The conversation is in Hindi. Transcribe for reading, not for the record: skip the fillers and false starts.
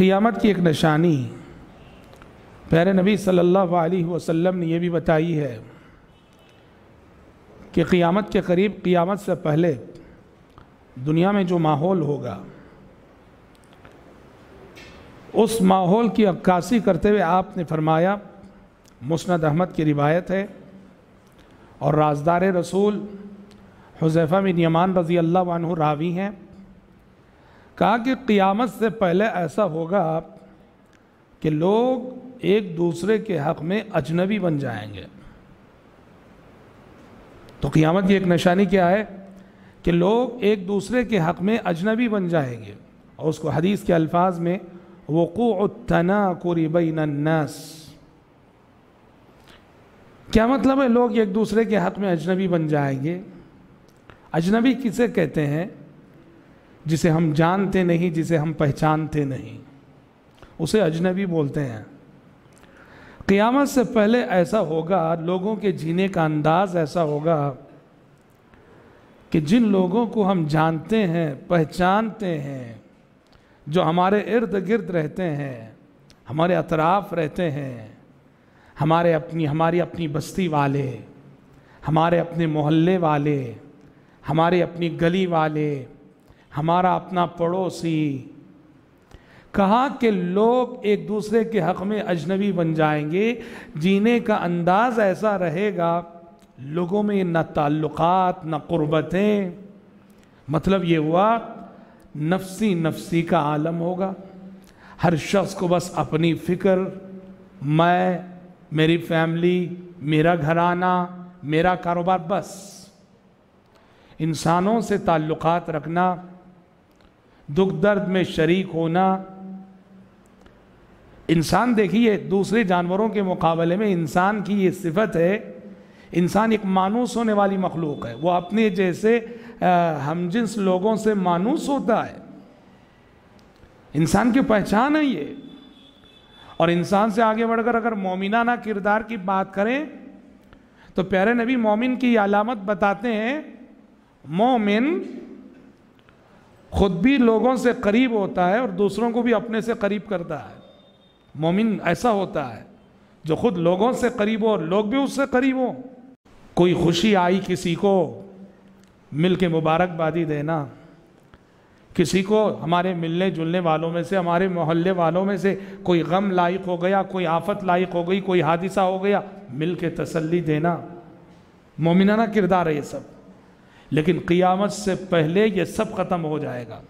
क़ियामत की एक निशानी प्यारे नबी सल्लल्लाहु अलैहि वसल्लम ने यह भी बताई है कि क़ियामत के करीब, क़ियामत से पहले दुनिया में जो माहौल होगा उस माहौल की अक्कासी करते हुए आपने फरमाया, मुस्नद अहमद की रिवायत है और राज़दार रसूल हुज़ैफ़ा बिन यमान रज़ी अल्लाह अन्हु रावी हैं, कहा कि क़ियामत से पहले ऐसा होगा कि लोग एक दूसरे के हक़ में अजनबी बन जाएंगे। तो क़ियामत की एक निशानी क्या है कि लोग एक दूसरे के हक़ में अजनबी बन जाएंगे, और उसको हदीस के अल्फाज में वक़ूअत तनाकुर बैनन नास, क्या मतलब है लोग एक दूसरे के हक़ में अजनबी बन जाएंगे। अजनबी किसे कहते हैं? जिसे हम जानते नहीं, जिसे हम पहचानते नहीं, उसे अजनबी बोलते हैं। क़ियामत से पहले ऐसा होगा, लोगों के जीने का अंदाज़ ऐसा होगा कि जिन लोगों को हम जानते हैं, पहचानते हैं, जो हमारे इर्द गिर्द रहते हैं, हमारे अतराफ़ रहते हैं, हमारी अपनी बस्ती वाले, हमारे अपने मोहल्ले वाले, हमारे अपनी गली वाले, हमारा अपना पड़ोसी, कहा कि लोग एक दूसरे के हक़ में अजनबी बन जाएंगे। जीने का अंदाज़ ऐसा रहेगा, लोगों में न ताल्लुक़ात न क़ुर्बतें, मतलब ये हुआ नफ्सी नफ्सी का आलम होगा। हर शख्स को बस अपनी फ़िक्र, मैं, मेरी फैमिली, मेरा घराना, मेरा कारोबार, बस इंसानों से ताल्लुक़ात रखना, दुख दर्द में शरीक होना। इंसान देखिए, दूसरे जानवरों के मुकाबले में इंसान की ये सिफत है, इंसान एक मानूस होने वाली मखलूक है। वो अपने जैसे हमजिन्स लोगों से मानूस होता है, इंसान की पहचान है ये। और इंसान से आगे बढ़कर अगर मोमिनाना किरदार की बात करें तो प्यारे नबी मोमिन की अलामत बताते हैं, मोमिन खुद भी लोगों से करीब होता है और दूसरों को भी अपने से करीब करता है। मोमिन ऐसा होता है जो खुद लोगों से करीब हो और लोग भी उससे करीब हो। कोई खुशी आई किसी को, मिल के मुबारकबादी देना, किसी को हमारे मिलने जुलने वालों में से, हमारे मोहल्ले वालों में से कोई गम लायक हो गया, कोई आफत लायक हो गई, कोई हादिसा हो गया, मिल के तसल्ली देना, मोमिनाना किरदार है ये सब। लेकिन क़ियामत से पहले ये सब ख़त्म हो जाएगा।